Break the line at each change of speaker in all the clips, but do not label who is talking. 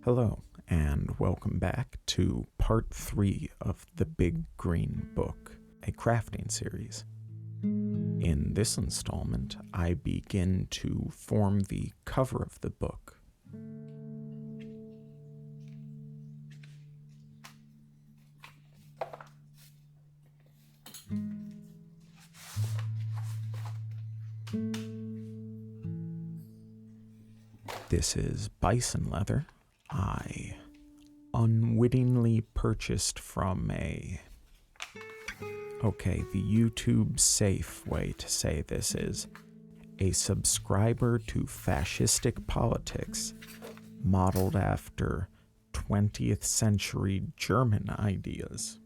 Hello, and welcome back to part 3 of The Big Green Book, a crafting series. In this installment, I begin to form the cover of the book. This is bison leather. I unwittingly purchased from the YouTube safe way to say this is a subscriber to fascistic politics modeled after 20th century German ideas,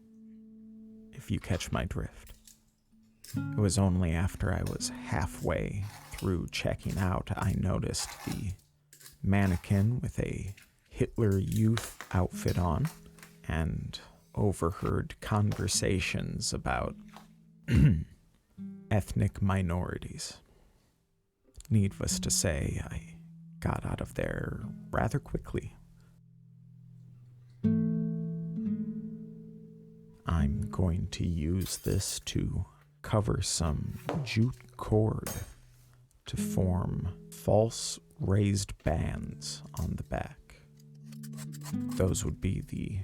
if you catch my drift. It was only after I was halfway through checking out I noticed the mannequin with a Hitler Youth outfit on and overheard conversations about ethnic minorities. Needless to say, I got out of there rather quickly. I'm going to use this to cover some jute cord to form false raised bands on the back. Those would be the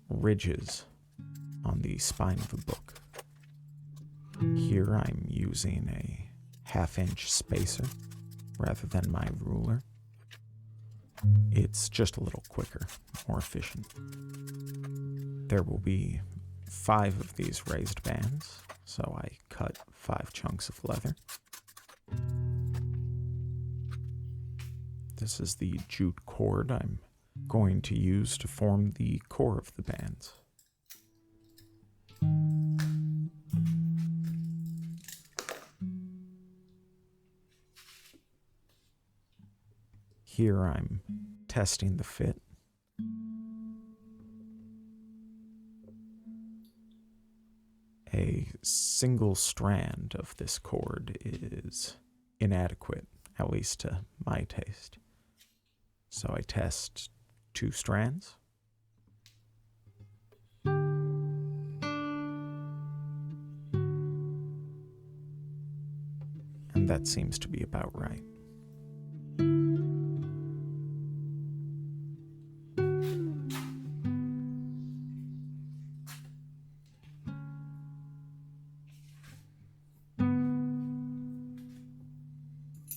ridges on the spine of the book. Here I'm using a 1/2-inch spacer rather than my ruler. It's just a little quicker, more efficient. There will be 5 of these raised bands, so I cut 5 chunks of leather. This is the jute cord I'm going to use to form the core of the bands. Here I'm testing the fit. A single strand of this cord is inadequate, at least to my taste. So I test 2 strands. And that seems to be about right.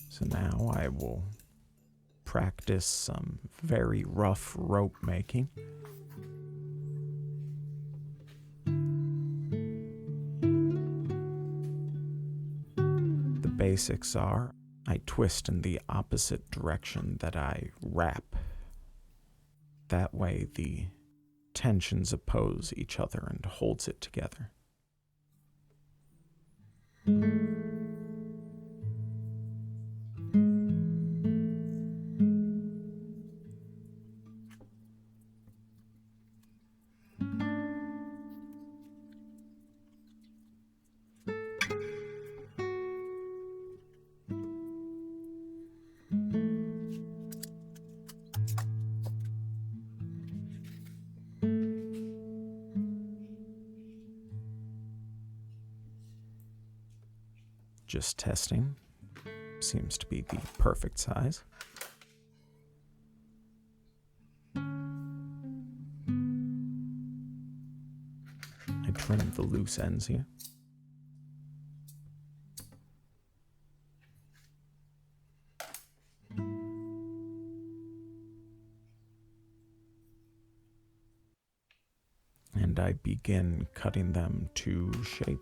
So now I will practice some very rough rope making. The basics are I twist in the opposite direction that I wrap. That way the tensions oppose each other and holds it together. Just testing. Seems to be the perfect size. I trimmed the loose ends here. And I begin cutting them to shape.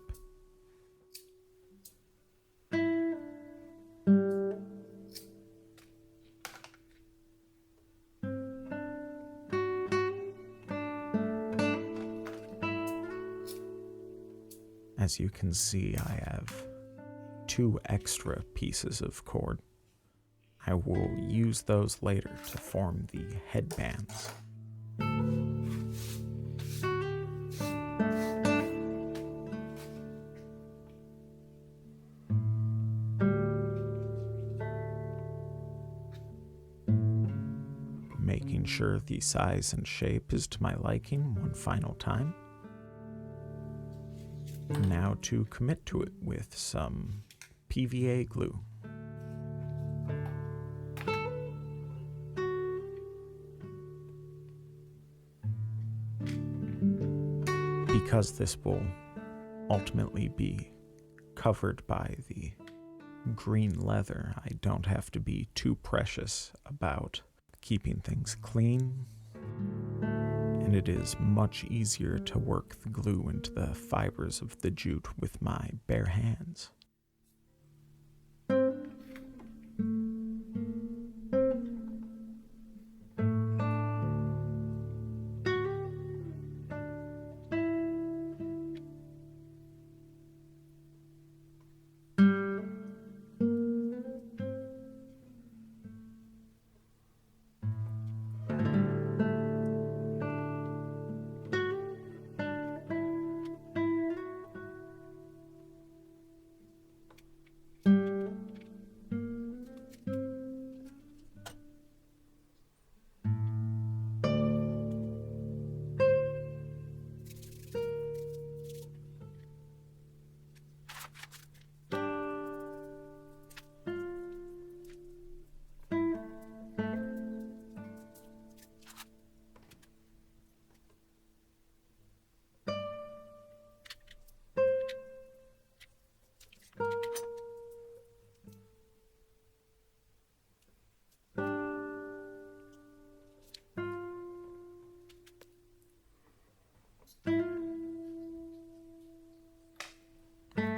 As you can see, I have 2 extra pieces of cord. I will use those later to form the headbands. making ensure the size and shape is to my liking one final time. Now to commit to it with some PVA glue. Because this will ultimately be covered by the green leather, I don't have to be too precious about keeping things clean, and it is much easier to work the glue into the fibers of the jute with my bare hands.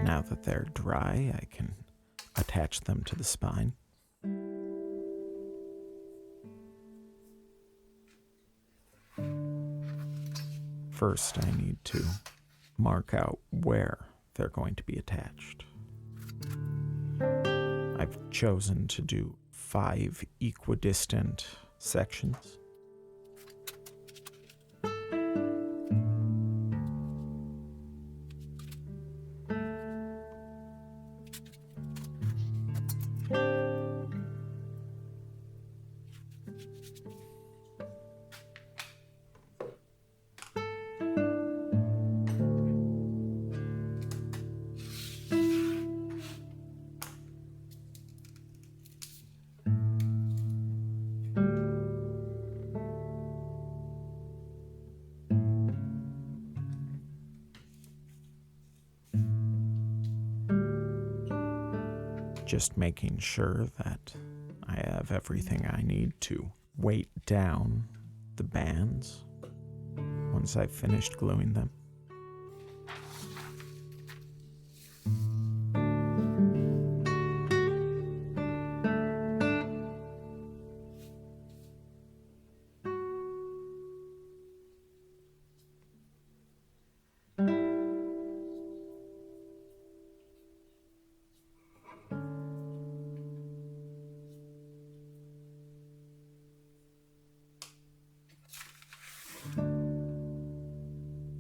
Now that they're dry, I can attach them to the spine. First, I need to mark out where they're going to be attached. I've chosen to do 5 equidistant sections. Just making sure that I have everything I need to weight down the bands once I've finished gluing them.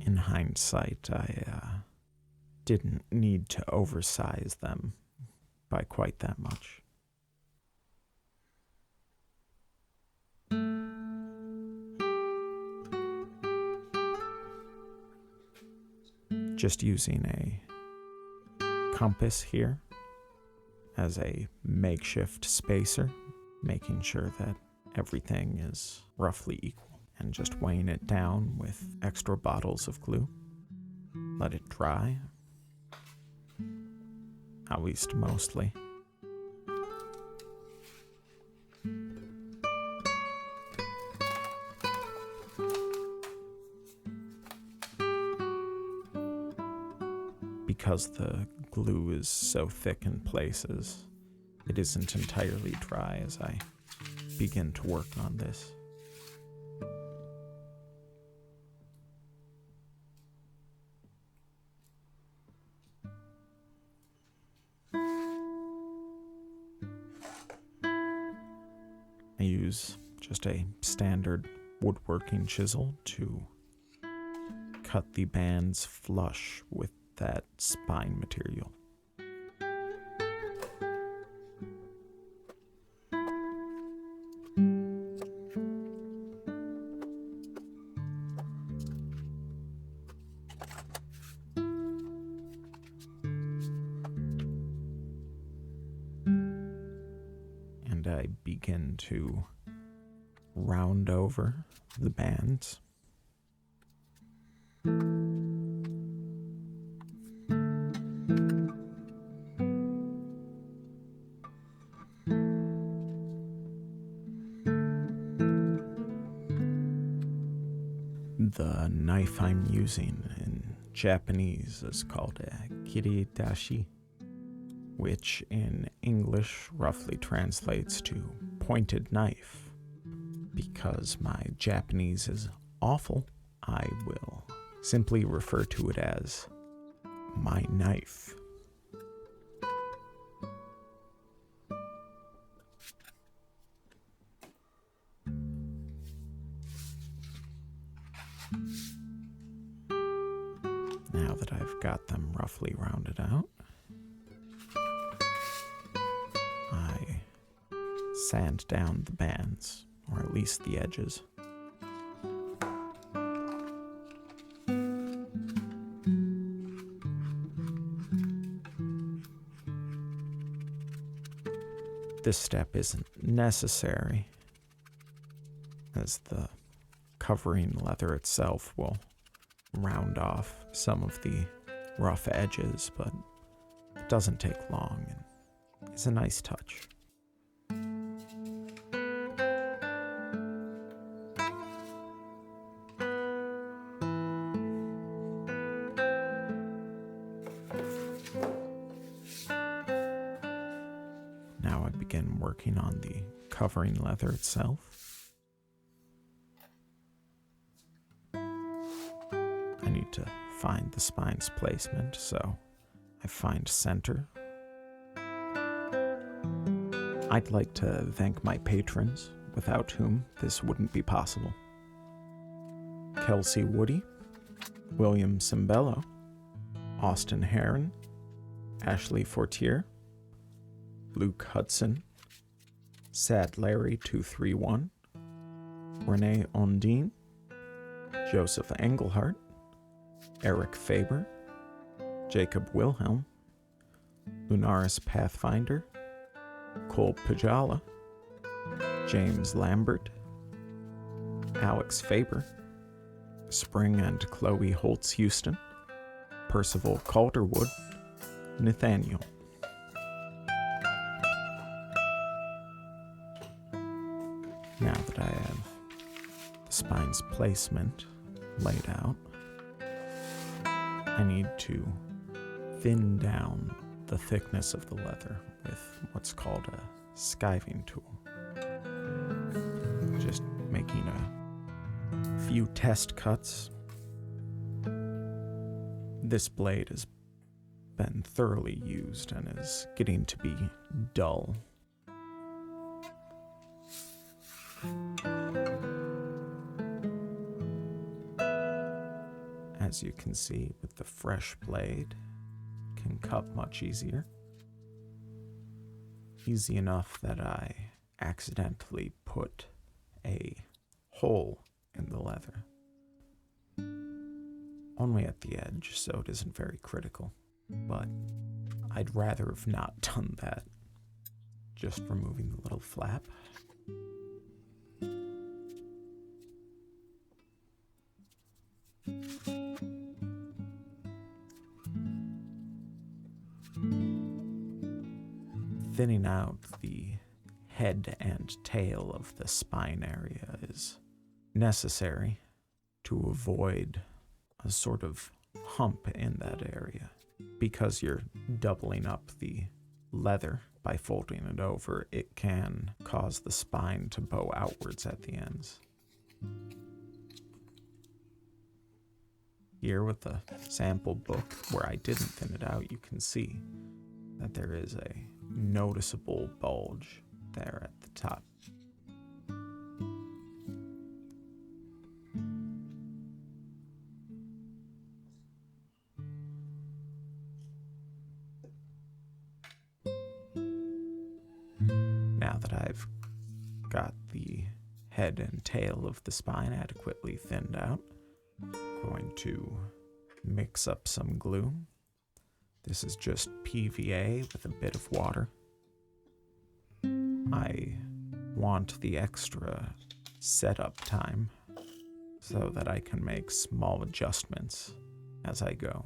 In hindsight, I didn't need to oversize them by quite that much. Just using a compass here as a makeshift spacer, making sure that everything is roughly equal. And just weighing it down with extra bottles of glue. Let it dry, at least mostly. Because the glue is so thick in places, it isn't entirely dry as I begin to work on this. I use just a standard woodworking chisel to cut the bands flush with that spine material. I begin to round over the bands. The knife I'm using in Japanese is called a kiritashi, which in English roughly translates to pointed knife. Because my Japanese is awful, I will simply refer to it as my knife. Now that I've got them roughly rounded out, I sand down the bands, or at least the edges. This step isn't necessary, as the covering leather itself will round off some of the rough edges, but it doesn't take long and is a nice touch. Now I begin working on the covering leather itself. I need to find the spine's placement, so I find center. I'd like to thank my patrons, without whom this wouldn't be possible. Kelsey Woody, William Cimbello, Austin Heron, Ashley Fortier, Luke Hudson, Sad Larry 231, Renee Ondine, Joseph Engelhart, Eric Faber, Jacob Wilhelm, Lunaris Pathfinder, Cole Pajala, James Lambert, Alex Faber, Spring and Chloe Holtz Houston, Percival Calderwood, Nathaniel. Now that I have the spine's placement laid out, I need to thin down the thickness of the leather with what's called a skiving tool. Just making a few test cuts. This blade has been thoroughly used and is getting to be dull. As you can see, with the fresh blade, can cut much easier. Easy enough that I accidentally put a hole in the leather. Only at the edge, so it isn't very critical. But I'd rather have not done that. Just removing the little flap. Thinning out the head and tail of the spine area is necessary to avoid a sort of hump in that area. Because you're doubling up the leather by folding it over, it can cause the spine to bow outwards at the ends. Here with the sample book, where I didn't thin it out, you can see that there is a noticeable bulge there at the top. Now that I've got the head and tail of the spine adequately thinned out, I'm going to mix up some glue. This is just PVA with a bit of water. I want the extra setup time so that I can make small adjustments as I go.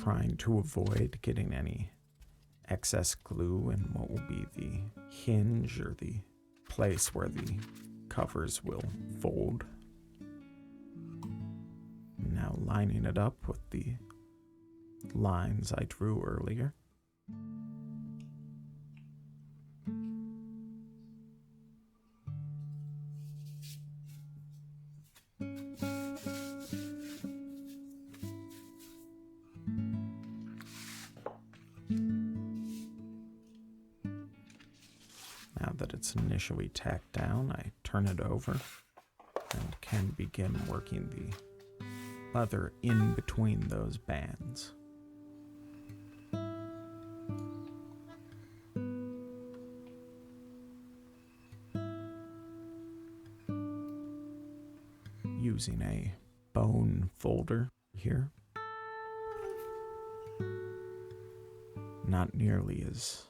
Trying to avoid getting any excess glue in what will be the hinge or the place where the covers will fold. Now lining it up with the lines I drew earlier. Now that it's initially tacked down, I turn it over and can begin working the leather in between those bands. Using a bone folder here. Not nearly as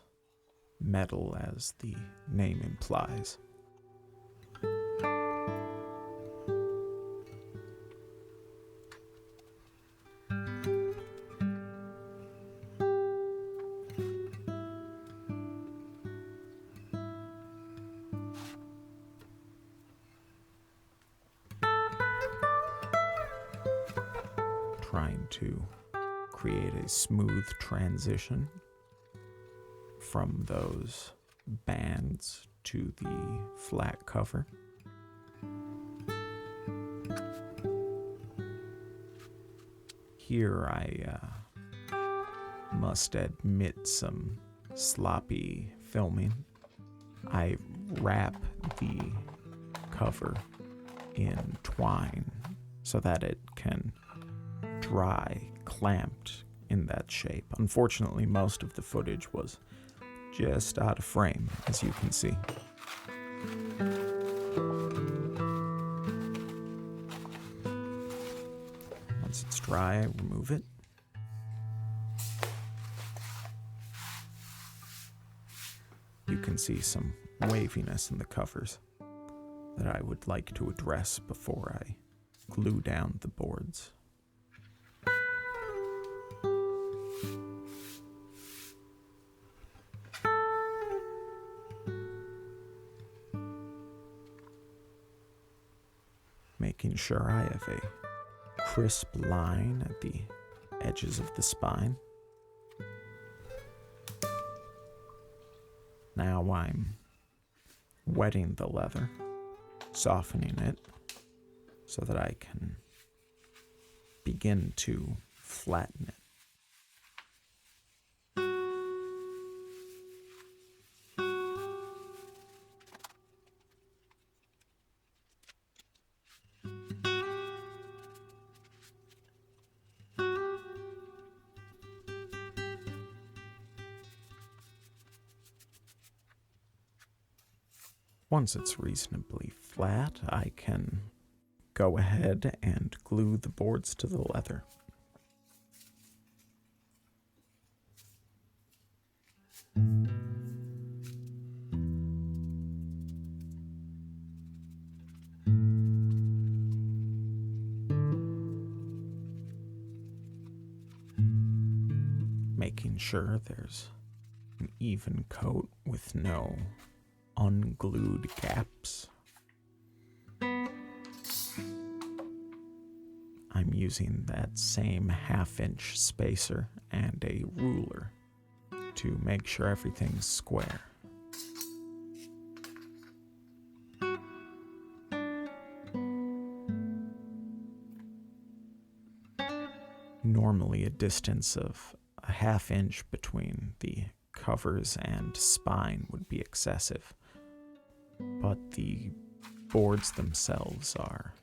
metal as the name implies. Trying to create a smooth transition from those bands to the flat cover. Here I must admit some sloppy filming. I wrap the cover in twine so that it can dry clamped in that shape. Unfortunately, most of the footage was just out of frame, as you can see. Once it's dry, I remove it. You can see some waviness in the covers that I would like to address before I glue down the boards. Making sure I have a crisp line at the edges of the spine. Now I'm wetting the leather, softening it so that I can begin to flatten it. Once it's reasonably flat, I can go ahead and glue the boards to the leather. Making sure there's an even coat with no unglued gaps. I'm using that same 1/2-inch spacer and a ruler to make sure everything's square. Normally a distance of a ½ inch between the covers and spine would be excessive, but the boards themselves are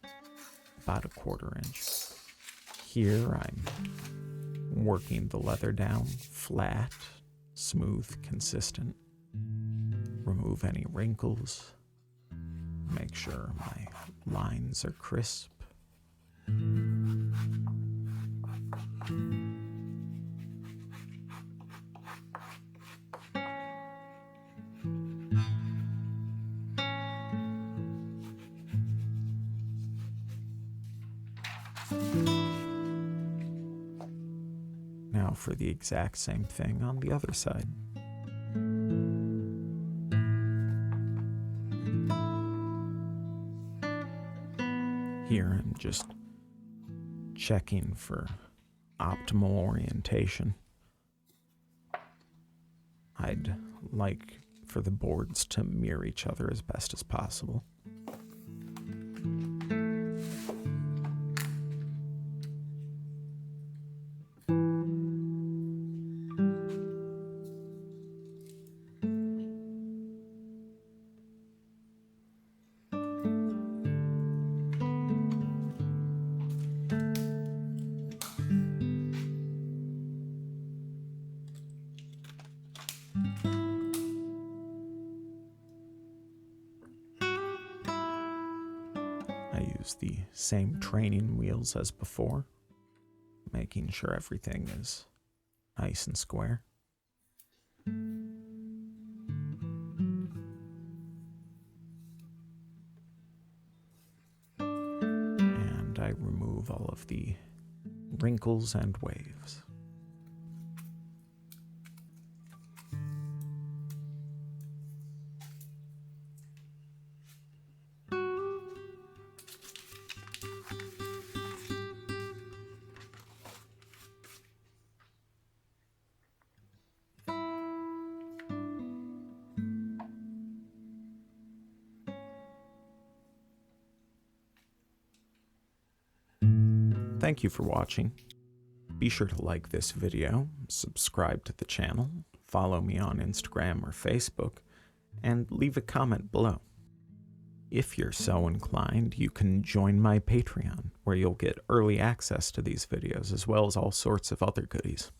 about a ¼ inch. Here I'm working the leather down flat, smooth, consistent. Remove any wrinkles. Make sure my lines are crisp. Now for the exact same thing on the other side. Here I'm just checking for optimal orientation. I'd like for the boards to mirror each other as best as possible. I use the same training wheels as before, making sure everything is nice and square. And I remove all of the wrinkles and waves. Thank you for watching. Be sure to like this video, subscribe to the channel, follow me on Instagram or Facebook, and leave a comment below. If you're so inclined, you can join my Patreon, where you'll get early access to these videos as well as all sorts of other goodies.